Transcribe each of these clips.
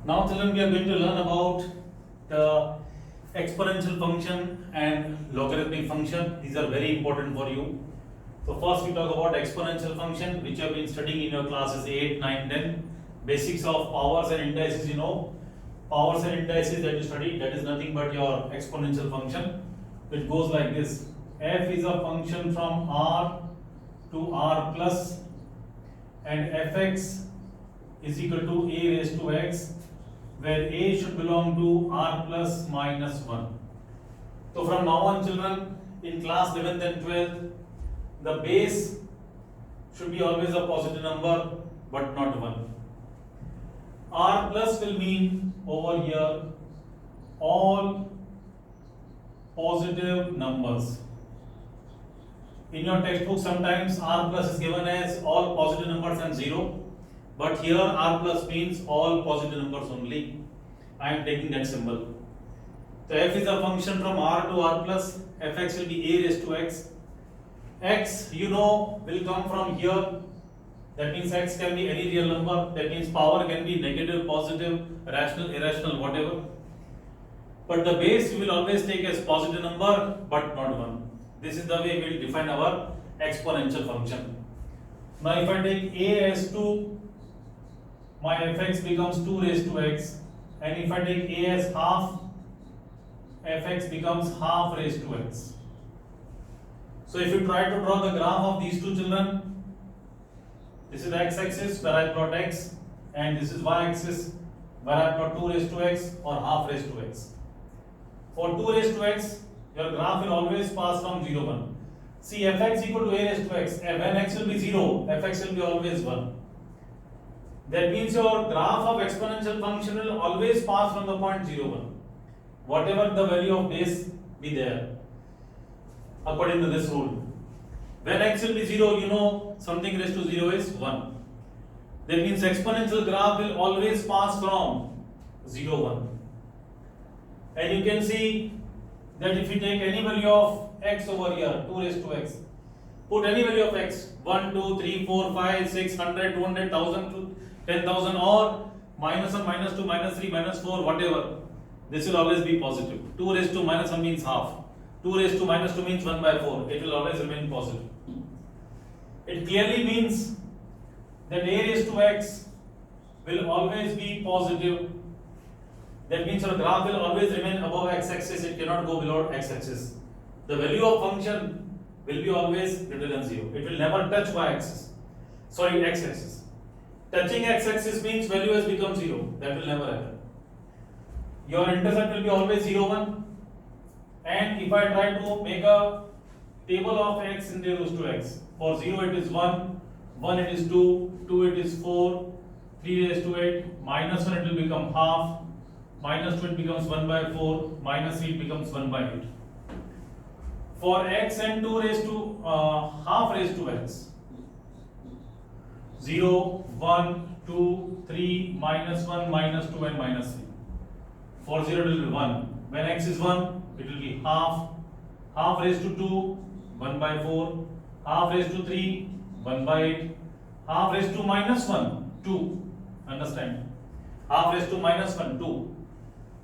Now children, we are going to learn about the exponential function and logarithmic function. These are very important for you. So first we talk about exponential function, which you have been studying in your classes 8, 9, 10. Basics of powers and indices, you know. Powers and indices that you study, that is nothing but your exponential function. It goes like this. F is a function from R to R plus, and fx is equal to a raised to x, where a should belong to r plus minus 1. So from now on children, in class 11th and 12th, the base should be always a positive number but not 1. R plus will mean over here all positive numbers. In your textbook sometimes R plus is given as all positive numbers and 0. But here R plus means all positive numbers only. I am taking that symbol. So f is a function from R to R plus. Fx will be a raised to x. X, you know, will come from here. That means x can be any real number. That means power can be negative, positive, rational, irrational, whatever. But the base we will always take as positive number but not 1. This is the way we will define our exponential function. Now if I take a as 2, my fx becomes 2 raised to x, and if I take a as half, fx becomes half raised to x. So if you try to draw the graph of these two children, this is the x-axis where I plot x, and this is y-axis where I plot 2 raised to x or half raised to x. For 2 raised to x, your graph will always pass from 0, 1. See, fx equal to a raised to x, and when x will be 0, fx will be always 1. That means your graph of exponential function will always pass from the point 0, 1. Whatever the value of base be there, according to this rule. When x will be 0, you know something raised to 0 is 1. That means exponential graph will always pass from 0, 1. And you can see that if you take any value of x over here, 2 raised to x, put any value of x, 1, 2, 3, 4, 5, 6, 100, 200, 1000, 10,000, or minus 1, minus 2, minus 3, minus 4, whatever, this will always be positive. 2 raised to minus 1 means half. 2 raised to minus 2 means 1 by 4. It will always remain positive. It clearly means that a raised to x will always be positive. That means your graph will always remain above x-axis. It cannot go below x-axis. The value of function will be always greater than 0. It will never touch y-axis. Sorry, x-axis. Touching x-axis means value has become 0. That will never happen. Your intercept will be always 0, 1. And if I try to make a table of x in raised to x, for 0 it is 1, 1 it is 2, 2 it is 4, 3 raised to 8, minus 1 it will become half, minus 2 it becomes 1 by 4, minus 3 it becomes 1 by 8. For x and 2 raised to half raised to x, 0, 1, 2, 3, minus 1, minus 2 and minus 3. For 0 it will be 1. When x is 1, it will be half, half raised to 2, 1 by 4, half raised to 3, 1 by 8, half raised to minus 1, 2. Understand? Half raised to minus 1, 2.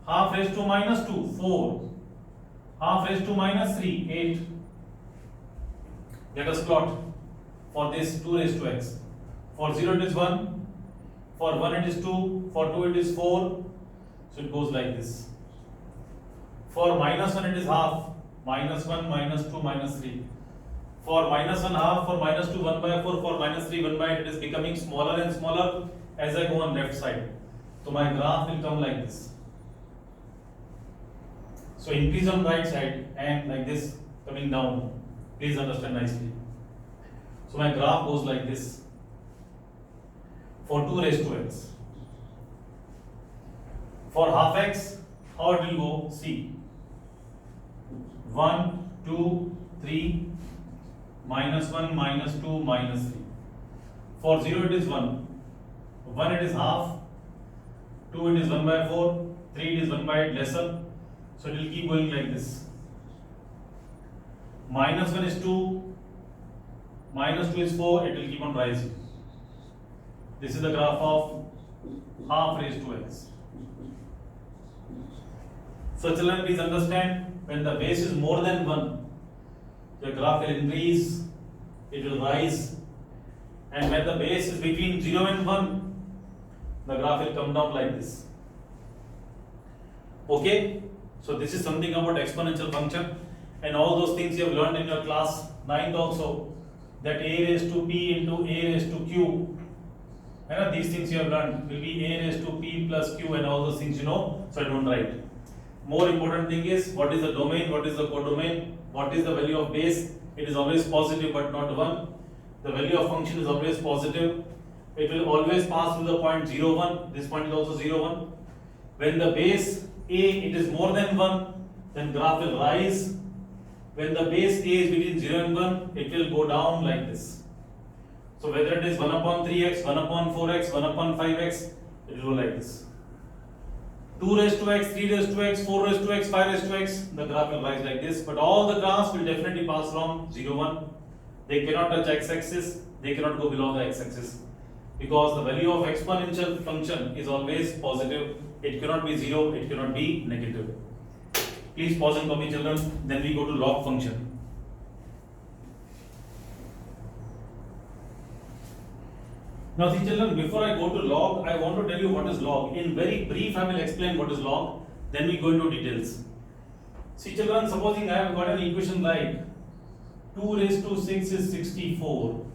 Half raised to minus 2, 4. Half raised to minus 3, 8. Let us plot for this 2 raised to x. For 0 it is 1, for 1 it is 2, for 2 it is 4. So it goes like this. For minus 1 it is half, minus 1, minus 2, minus 3. For minus 1 half, for minus 2 1 by 4, for minus 3 1 by 8, it is becoming smaller and smaller as I go on left side. So my graph will come like this. So increase on right side and like this coming down. Please understand nicely. So my graph goes like this. For 2 raised to x. For half x, how it will go? See. 1, 2, 3, minus 1, minus 2, minus 3. For 0 it is 1. 1 it is half. 2 it is 1 by 4. 3 it is 1 by 8 lesser. So it will keep going like this. Minus 1 is 2. Minus 2 is 4. It will keep on rising. This is the graph of half raised to x. So children, please understand, when the base is more than 1, the graph will increase, it will rise, and when the base is between 0 and 1, the graph will come down like this. Okay, so this is something about exponential function, and all those things you have learned in your class 9th also, that a raised to p into a raised to q. And these things you have learned will be a raised to p plus q, and all those things you know, so I don't write. More important thing is, what is the domain, what is the codomain, what is the value of base. It is always positive but not 1. The value of function is always positive. It will always pass through the point 0, 1. This point is also 0, 1. When the base a it is more than 1, then graph will rise. When the base a is between 0 and 1, it will go down like this. So whether it is 1 upon 3x, 1 upon 4x, 1 upon 5x, it will go like this. 2 raised to x, 3 raised to x, 4 raised to x, 5 raised to x, the graph will rise like this. But all the graphs will definitely pass from 0, 1. They cannot touch x-axis, they cannot go below the x-axis. Because the value of exponential function is always positive. It cannot be 0, it cannot be negative. Please pause and copy, children. Then we go to log function. Now see children, before I go to log, I want to tell you what is log. In very brief, I will explain what is log. Then we go into details. See children, supposing I have got an equation like 2 raised to 6 is 64.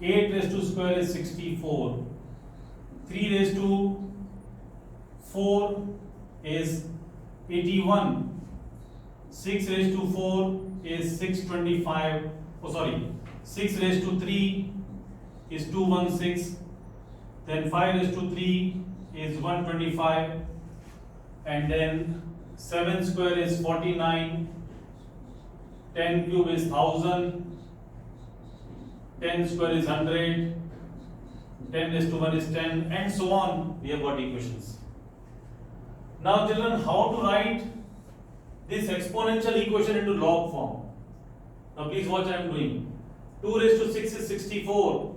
8 raised to square is 64. 3 raised to 4 is 81. 6 raised to 4 is 625. 6 raised to 3 is 216. Then 5 raised to 3 is 125. And then 7 square is 49. 10 cube is 1000. 10 square is 100. 10 raised to 1 is 10, and so on. We have got equations. Now children, how to write this exponential equation into log form? Now please watch, I am doing. 2 raised to 6 is 64.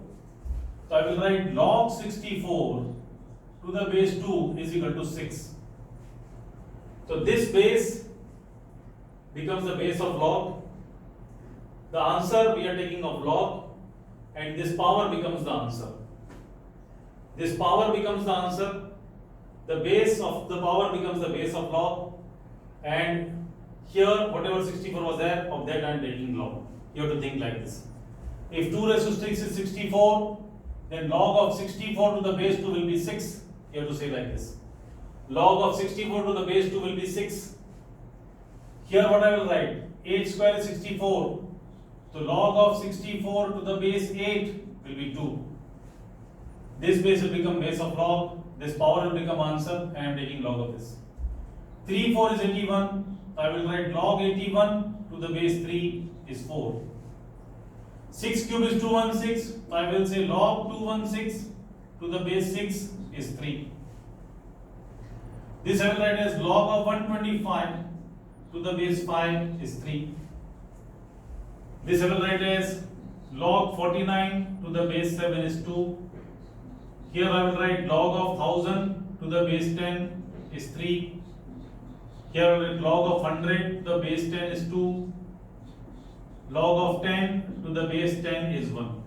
So I will write log 64 to the base 2 is equal to 6. So this base becomes the base of log. The answer we are taking of log, and this power becomes the answer. This power becomes the answer. The base of the power becomes the base of log, and here whatever 64 was there, of that I am taking log. You have to think like this. If 2 raised to 6 is 64, then log of 64 to the base 2 will be 6. You have to say like this. Log of 64 to the base 2 will be 6. Here what I will write? 8 square is 64. So log of 64 to the base 8 will be 2. This base will become base of log. This power will become answer, and I am taking log of this. 3, 4 is 81. I will write log 81 to the base 3 is 4. 6 cube is 216. I will say log 216 to the base 6 is 3. This I will write as log of 125 to the base 5 is 3. This I will write as log 49 to the base 7 is 2. Here I will write log of 1000 to the base 10 is 3. Here I will write log of 100 to the base 10 is 2. Log of 10 to the base 10 is 1.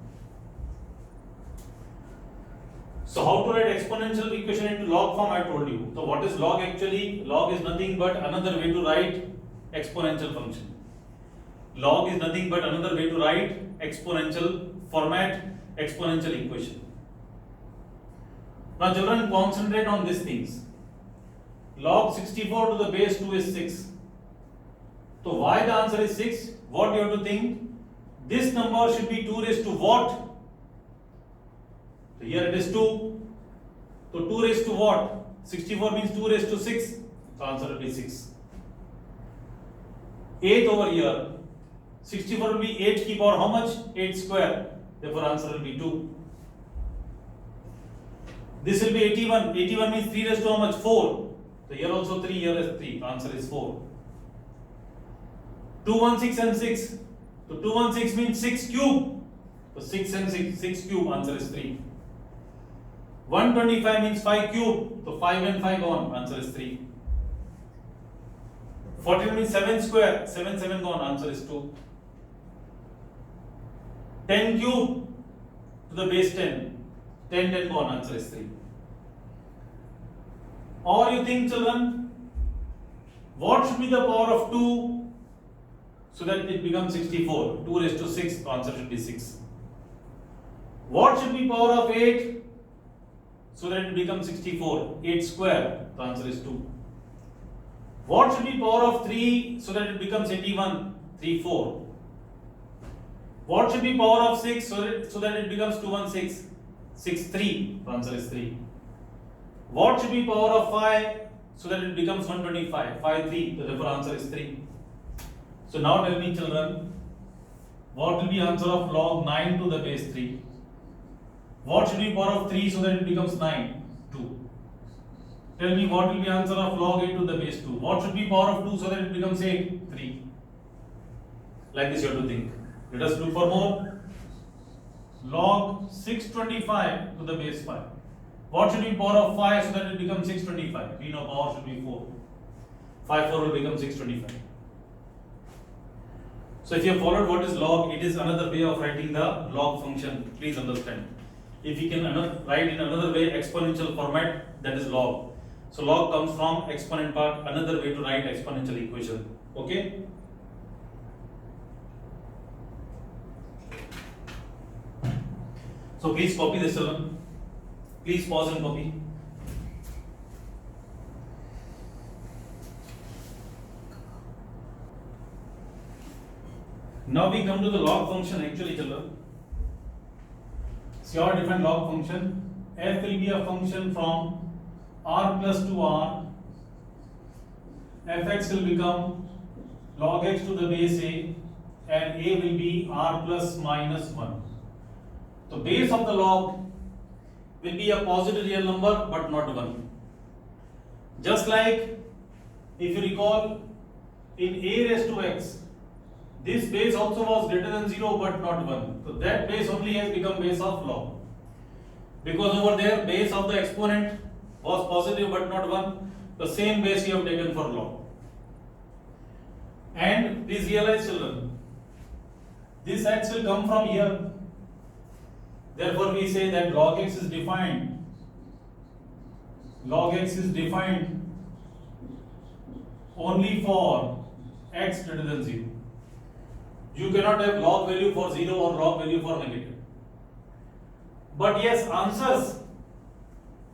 So how to write exponential equation into log form, I told you. So what is log actually? Log is nothing but another way to write exponential function. Log is nothing but another way to write exponential format, exponential equation. Now children, concentrate on these things. Log 64 to the base 2 is 6. So why the answer is 6? What you have to think? This number should be 2 raised to what? So here it is 2. So 2 raised to what? 64 means 2 raised to 6. So answer will be 6. 8 over here. 64 will be 8 की power how much? 8 square. Therefore answer will be 2. This will be 81. 81 means 3 raised to how much? 4. So here also 3, here is 3. Answer is 4. 216 and 6. So 216 means 6 cube. So 6 and 6 cube, answer is 3. 125 means 5 cube. So 5 and 5 gone. Answer is 3. 14 means 7 square. 7 7 gone. Answer is 2. 10 cube to the base 10. 10 10 gone. Answer is 3. Or you think, children, what should be the power of 2 so that it becomes 64? 2 raised to 6. The answer should be 6. What should be power of 8 so that it becomes 64? 8 square. The answer is 2. What should be power of 3 so that it becomes 81? 3 4. What should be power of 6 so that it becomes 216? 6 3. The answer is 3. What should be power of 5 so that it becomes 125? 5 3. The therefore answer is 3. So now tell me, children, what will be answer of log 9 to the base 3? What should be power of 3 so that it becomes 9? 2. Tell me what will be answer of log 8 to the base 2? What should be power of 2 so that it becomes 8? 3. Like this you have to think. Let us look for more. Log 625 to the base 5. What should be power of 5 so that it becomes 625? We know power should be 4. 5 4 will become 625. So if you have followed what is log, it is another way of writing the log function. Please understand. If you can write in another way exponential format, that is log. So log comes from exponent part, another way to write exponential equation. Okay? So please copy this, children. Please pause and copy. Now we come to the log function actually, children. See our different log function. F will be a function from r plus to r. Fx will become log x to the base a, and a will be r plus minus 1. The base of the log will be a positive real number but not 1. Just like if you recall in a raised to x, this base also was greater than 0 but not 1. So that base only has become base of log. Because over there base of the exponent was positive but not 1. The same base you have taken for log. And please realize, children, this x will come from here. Therefore we say that log x is defined. Log x is defined only for x greater than 0. You cannot have log value for 0 or log value for negative. But yes, answers,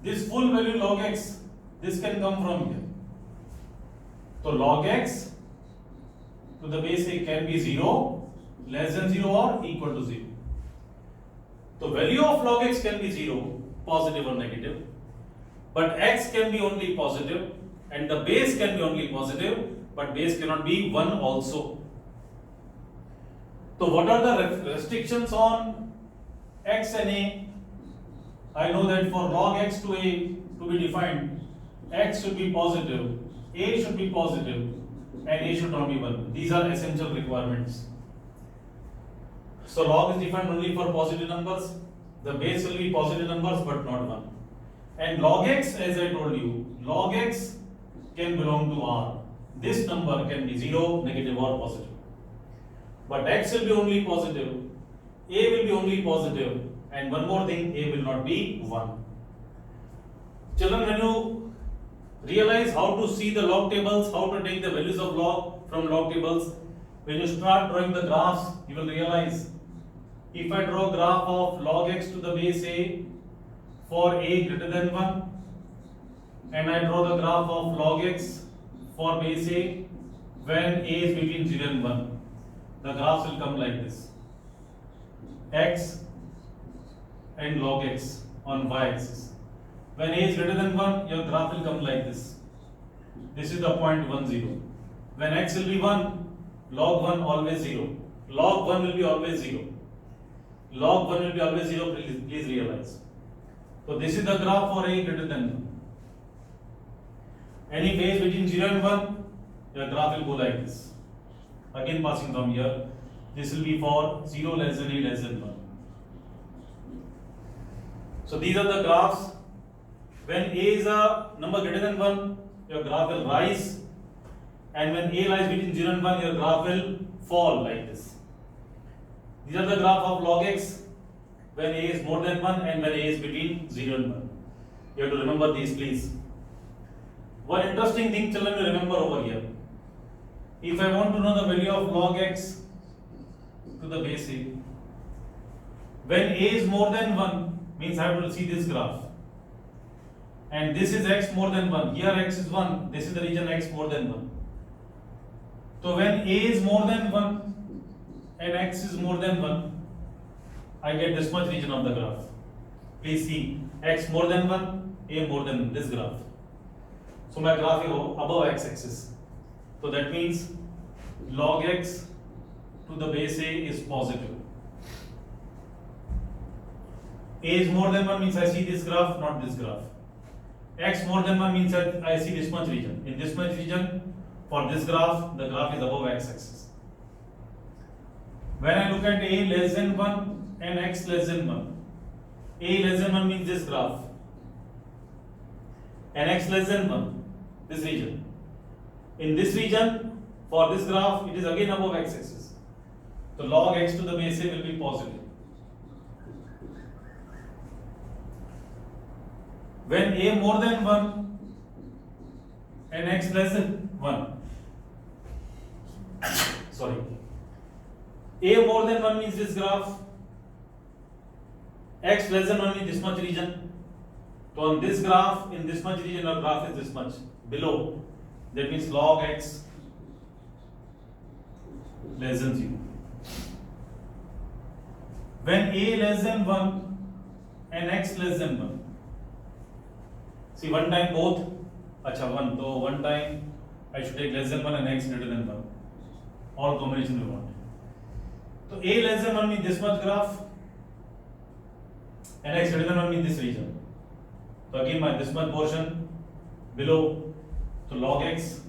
this full value log x, this can come from here. So log x to the base a can be 0, less than 0 or equal to 0. The value of log x can be 0, positive or negative. But x can be only positive and the base can be only positive, but base cannot be 1 also. So what are the restrictions on x and a? I know that for log x to a to be defined, x should be positive, a should be positive, and a should not be 1. These are essential requirements. So log is defined only for positive numbers. The base will be positive numbers but not 1. And log x, as I told you, log x can belong to R. This number can be 0, negative or positive. But x will be only positive, a will be only positive, and one more thing, a will not be 1. Children, when you realize how to see the log tables, how to take the values of log from log tables, when you start drawing the graphs, you will realize if I draw graph of log x to the base a for a greater than 1, and I draw the graph of log x for base a when a is between 0 and 1, the graphs will come like this. X and log x on y-axis. When a is greater than 1, your graph will come like this. This is the point 1 0. When x will be 1, log 1 always 0. Log 1 will be always 0. Log 1 will be always 0, please realize. So this is the graph for a greater than 1. Any phase between 0 and 1, your graph will go like this. Again passing from here, this will be for 0 less than a less than 1. So these are the graphs When a is a number greater than 1, your graph will rise, and when a lies between 0 and 1, your graph will fall like this. These are the graph of log x when a is more than 1 and when a is between 0 and 1. You have to remember these, please. One interesting thing, children, to remember over here. If I want to know the value of log x to the base a, when a is more than 1, means I have to see this graph. And this is x more than 1. Here x is 1. This is the region x more than 1. So when a is more than 1 and x is more than 1, I get this much region of the graph. Please see, x more than 1, a more than this graph. So my graph is above x-axis. So that means log x to the base a is positive. A is more than 1 means I see this graph, not this graph. X more than 1 means that I see this much region. In this much region, for this graph, the graph is above x-axis. When I look at a less than 1 and x less than 1, a less than 1 means this graph, and x less than 1, this region. In this region, for this graph, it is again above x-axis. So log x to the base a will be positive. When a more than 1 and x less than 1, sorry, a more than 1 means this graph, x less than 1 means this much region. So on this graph, in this much region, our graph is this much below. That means log x less than 0. When a less than 1 and x less than 1, see one time both, acha 1, so one time I should take less than 1 and x greater than 1. All combination we want. So a less than 1 means this much graph and x greater than 1 means this region. So again my this much portion below, so log x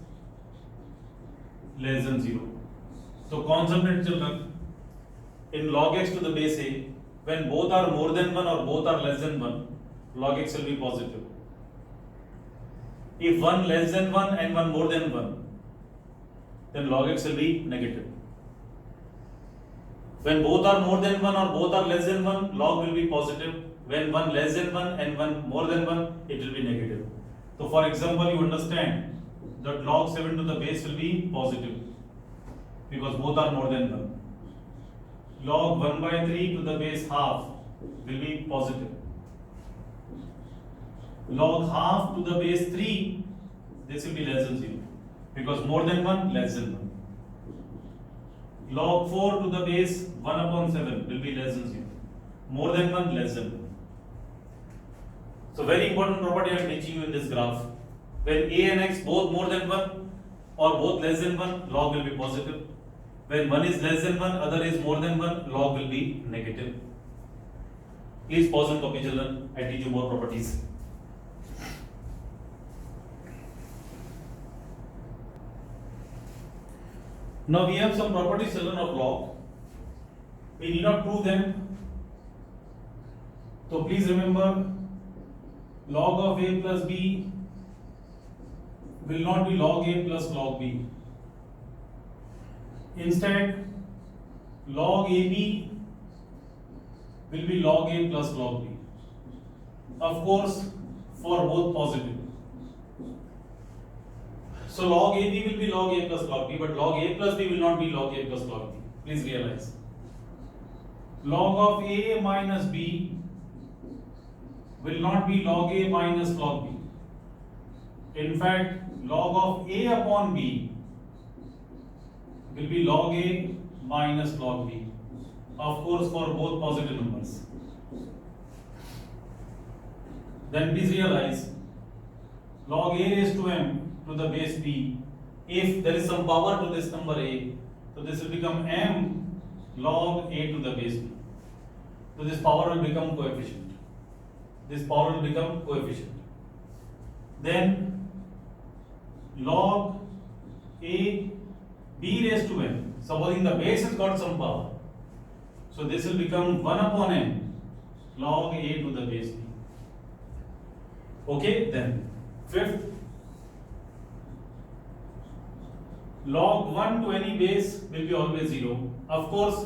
less than 0. So concentrate, children, in log x to the base a, when both are more than 1 or both are less than 1, log x will be positive. If one less than 1 and one more than 1, then log x will be negative. When both are more than 1 or both are less than 1, log will be positive. When one less than 1 and one more than 1, it will be negative. So for example, you understand that log 7 to the base will be positive because both are more than 1. Log 1 by 3 to the base half will be positive. Log half to the base 3, this will be less than 0 because more than 1, less than 1. Log 4 to the base 1 upon 7 will be less than 0. More than 1, less than 1. So very important property I am teaching you in this graph. When a and x both more than 1 or both less than 1, log will be positive. When one is less than 1, other is more than 1, log will be negative. Please pause and copy, children. I teach you more properties. Now we have some properties, children, of log. We need not prove them. So please remember, log of a plus b will not be log a plus log b. Instead, log ab will be log a plus log b. Of course, for both positive. So log AB will be log A plus log B, but log A plus B will not be log A plus log B. Please realize. Log of A minus B will not be log A minus log B. In fact, log of A upon B will be log A minus log B. Of course, for both positive numbers. Then please realize, log A raised to m to the base b, if there is some power to this number a, so this will become m log a to the base b. So this power will become coefficient. This power will become coefficient. Then log a b raised to n, supposing the base has got some power, so this will become 1 upon n log a to the base b. Okay, then fifth, log 1 to any base will be always 0. Of course,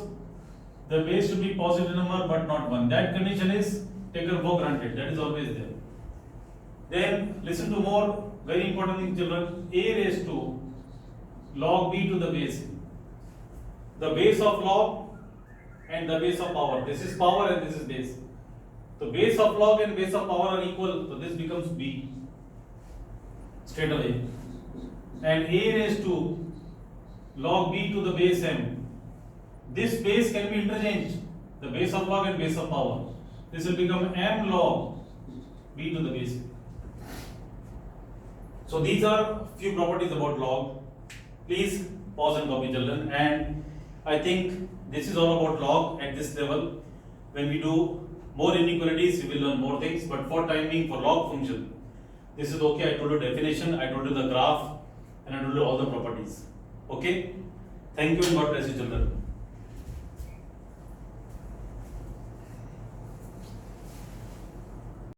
the base should be positive number but not 1. That condition is taken for granted. That is always there. Then listen to more very important thing, children. A raised to log b to the base. The base of log and the base of power. This is power and this is base. So base of log and base of power are equal. So this becomes b straight away. And a raised to log b to the base m. This base can be interchanged. The base of log and base of power. This will become m log b to the base. So these are few properties about log. Please pause and copy, children. And I think this is all about log at this level. When we do more inequalities, we will learn more things. But for time being, for log function, this is okay. I told you definition, I told you the graph, and I told you all the properties. Okay? Thank you and God bless you, children.